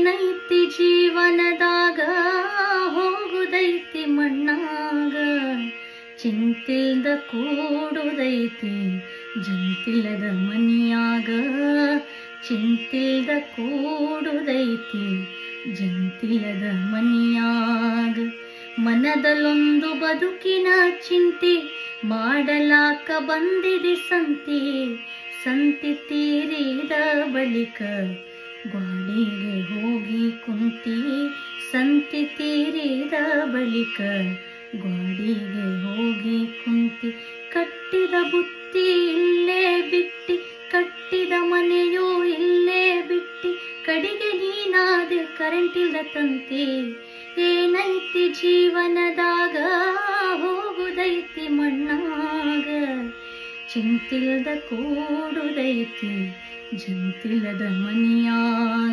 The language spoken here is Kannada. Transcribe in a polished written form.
ಏನೈತಿ ಜೀವನದಾಗ ಹೋಗುದೈತಿ ಮಣ್ಣಾಗ, ಚಿಂತಿಲ್ದ ಕೂಡುದೈತಿ ಜಂತಿಲ್ಲದ ಮನಿಯಾಗ, ಚಿಂತಿಲ್ದ ಕೂಡುದೈತಿ ಜಂತಿಲ್ಲದ ಮನಿಯಾಗ. ಮನದಲ್ಲೊಂದು ಬದುಕಿನ ಚಿಂತೆ ಮಾಡಲಾಕ ಬಂದಿದೆ ಸಂತಿ, ಸಂತಿ ತೀರಿದ ಬಳಿಕ ಗ್ವಾಡಿಗೆ ಹೋಗಿ ಕುಂತಿ, ಸಂತಿ ತೀರಿದ ಬಳಿಕ ಗ್ವಾಡಿಗೆ ಹೋಗಿ ಕುಂತಿ. ಕಟ್ಟಿದ ಬುತ್ತಿ ಇಲ್ಲೇ ಬಿಟ್ಟಿ, ಕಟ್ಟಿದ ಮನೆಯೂ ಇಲ್ಲೇ ಬಿಟ್ಟಿ, ಕಡಿಗೆ ನೀನಾದೆ ಕರೆಂಟ್ ಇಲ್ದ ತಂತಿ. ಏನೈತಿ ಜೀವನದಾಗ ಹೋಗುದೈತಿ ಮಣ್ಣಾಗ, ಚಿಂತಿಲ್ದ ಕೂಡುದೈತಿ ಜಂತಿಲ್ಲದ ಮನಿಯಾಗ.